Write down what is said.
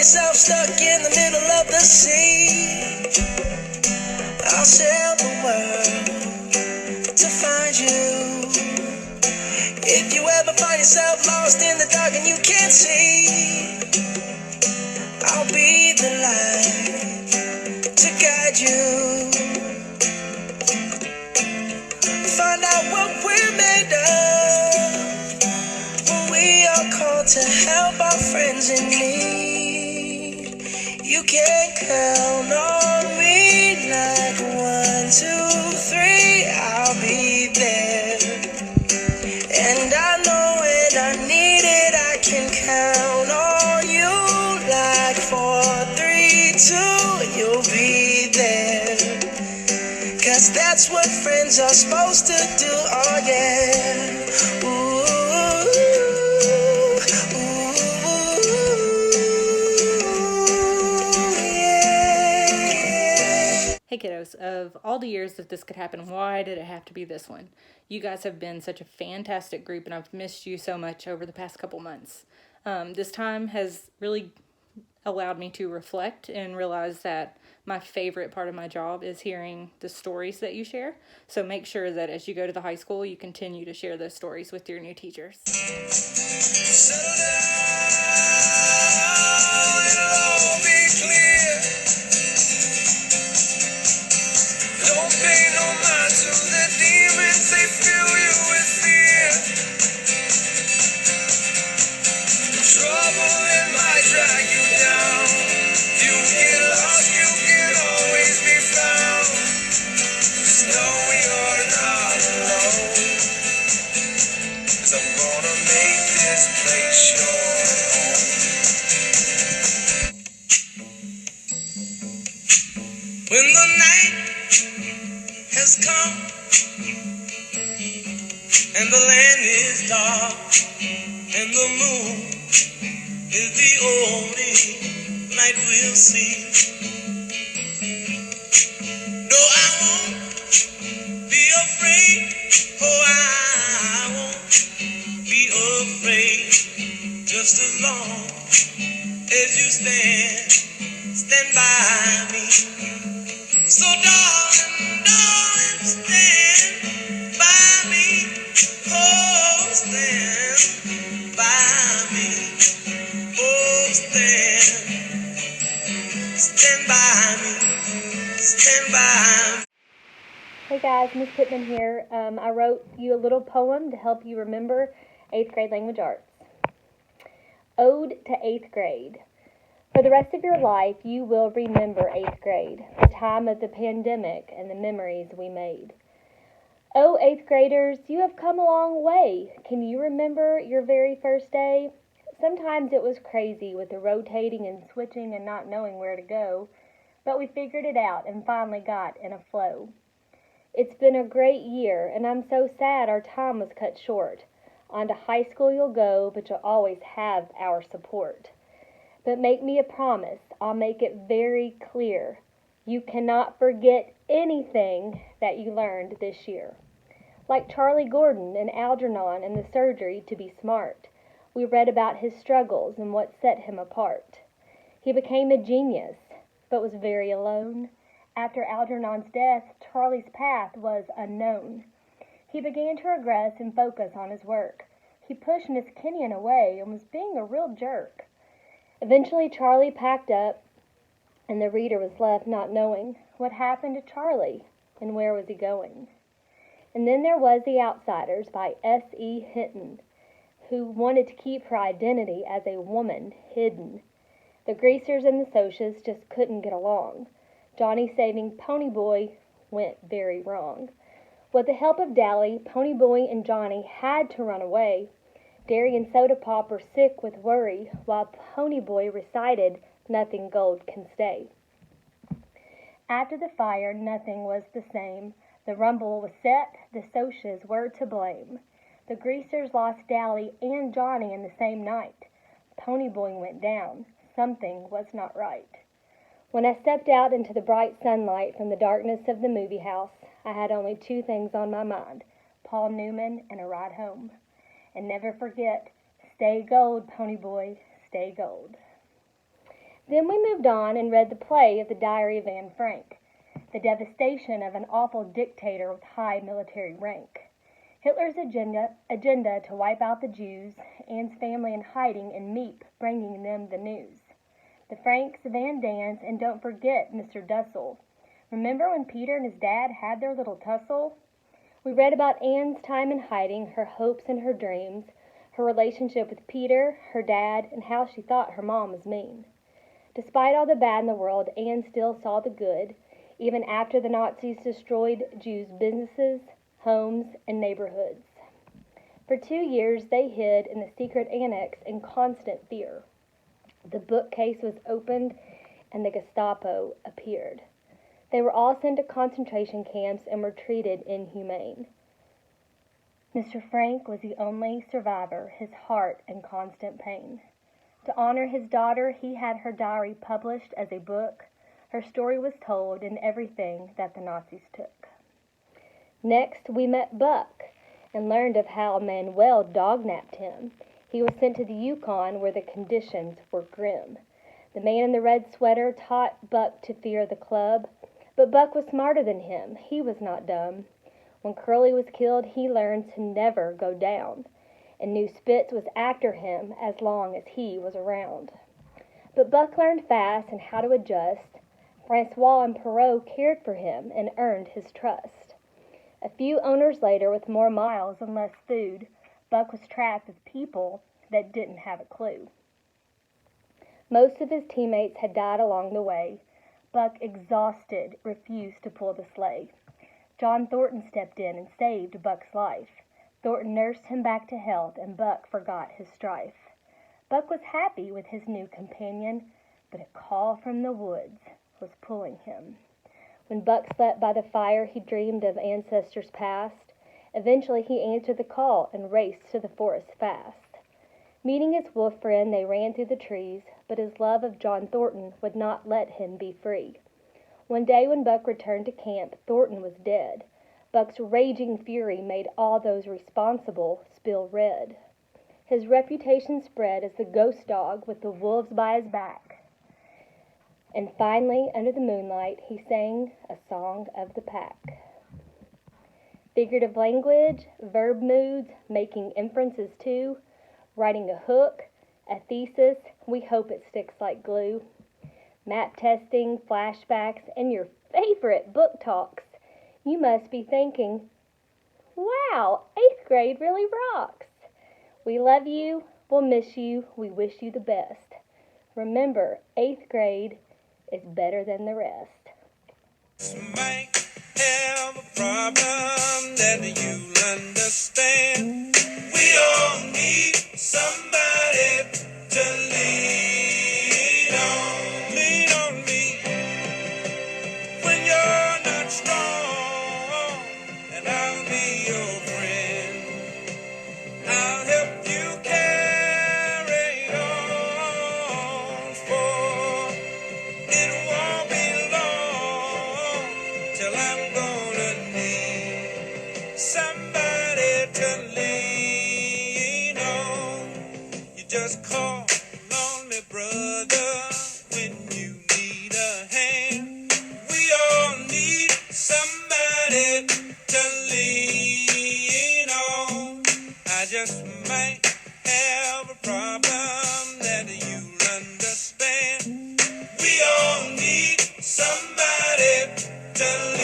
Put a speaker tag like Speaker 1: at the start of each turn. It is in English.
Speaker 1: yourself stuck in the middle of the sea, I'll sail the world to find you. If you ever find yourself lost in the dark and you can't see, I'll be the light to guide you. Find out what we're made of, when we are called to help our friends in need. You can count on me like 1, 2, 3, I'll be there. And I know when I need it, I can count on you like 4, 3, 2, you'll be there. 'Cause that's what friends are supposed to do, oh yeah. Ooh, yeah.
Speaker 2: Hey kiddos, of all the years that this could happen, why did it have to be this one? You guys have been such a fantastic group, and I've missed you so much over the past couple months. This time has really allowed me to reflect and realize that my favorite part of my job is hearing the stories that you share. So make sure that as you go to the high school, you continue to share those stories with your new teachers.
Speaker 1: Settle down, it'll all be clear. Don't pay no mind to the demons, they fill you with fear. Trouble it might drag you down. You get lost, you can always be found. Just know you're not alone. 'Cause I'm gonna make this place your home. When the night has come and the land is dark and the moon is the only light we'll see. No, I won't be afraid. Oh, I won't be afraid. Just as long as you stand by me. So darling, stand by me. Oh, stand by me. Oh, stand by me. Stand by me.
Speaker 3: Hey guys, Miss Pittman here. I wrote you a little poem to help you remember 8th grade language arts. Ode to 8th grade. For the rest of your life, you will remember 8th grade, the time of the pandemic and the memories we made. Oh, 8th graders, you have come a long way. Can you remember your very first day? Sometimes it was crazy with the rotating and switching and not knowing where to go, but we figured it out and finally got in a flow. It's been a great year, and I'm so sad our time was cut short. On to high school you'll go, but you'll always have our support. But make me a promise, I'll make it very clear. You cannot forget anything that you learned this year. Like Charlie Gordon and Algernon and the surgery to be smart, we read about his struggles and what set him apart. He became a genius, but was very alone. After Algernon's death, Charlie's path was unknown. He began to regress and focus on his work. He pushed Miss Kenyon away and was being a real jerk. Eventually, Charlie packed up, and the reader was left not knowing what happened to Charlie and where was he going. And then there was The Outsiders by S.E. Hinton, who wanted to keep her identity as a woman hidden. The Greasers and the Socias just couldn't get along. Johnny saving Ponyboy went very wrong. With the help of Dally, Ponyboy and Johnny had to run away. Derry and Soda Pop were sick with worry, while Ponyboy recited, "Nothing gold can stay." After the fire, nothing was the same. The rumble was set, the Socias were to blame. The Greasers lost Dally and Johnny in the same night. Ponyboy went down. Something was not right. When I stepped out into the bright sunlight from the darkness of the movie house, I had only 2 things on my mind: Paul Newman and a ride home. And never forget, stay gold, Ponyboy, stay gold. Then we moved on and read the play of the Diary of Anne Frank, the devastation of an awful dictator with high military rank. Hitler's agenda to wipe out the Jews, Anne's family in hiding in Meep bringing them the news. The Franks, Van Dans, and don't forget Mr. Dussel. Remember when Peter and his dad had their little tussle? We read about Anne's time in hiding, her hopes and her dreams, her relationship with Peter, her dad, and how she thought her mom was mean. Despite all the bad in the world, Anne still saw the good, even after the Nazis destroyed Jews' businesses, homes, and neighborhoods. For 2 years, they hid in the secret annex in constant fear. The bookcase was opened, and the Gestapo appeared. They were all sent to concentration camps and were treated inhumane. Mr. Frank was the only survivor, his heart in constant pain. To honor his daughter, he had her diary published as a book. Her story was told in everything that the Nazis took. Next, we met Buck and learned of how Manuel dognapped him. He was sent to the Yukon where the conditions were grim. The man in the red sweater taught Buck to fear the club, but Buck was smarter than him. He was not dumb. When Curly was killed, he learned to never go down, and knew Spitz was after him as long as he was around. But Buck learned fast and how to adjust. Francois and Perrault cared for him and earned his trust. A few owners later, with more miles and less food, Buck was trapped with people that didn't have a clue. Most of his teammates had died along the way. Buck, exhausted, refused to pull the sleigh. John Thornton stepped in and saved Buck's life. Thornton nursed him back to health, and Buck forgot his strife. Buck was happy with his new companion, but a call from the woods was pulling him. When Buck slept by the fire, he dreamed of ancestors past. Eventually, he answered the call and raced to the forest fast. Meeting his wolf friend, they ran through the trees, but his love of John Thornton would not let him be free. One day when Buck returned to camp, Thornton was dead. Buck's raging fury made all those responsible spill red. His reputation spread as the ghost dog with the wolves by his back. And finally, under the moonlight, he sang a song of the pack. Figurative language, verb moods, making inferences too, writing a hook, a thesis, we hope it sticks like glue. Map testing, flashbacks, and your favorite book talks. You must be thinking, wow, 8th grade really rocks. We love you, we'll miss you, we wish you the best. Remember, 8th grade is better than the rest.
Speaker 1: Might have a problem that you'll understand. We all need somebody to lean on. Lean on me when you're not strong, and I'll be your friend. I'll help you carry on, for it won't be long till I'm gonna need somebody to lean on. You just call on me, brother, when you need a hand. We all need somebody to lean on. I just might have a problem that you'll understand. We all need somebody to lean on.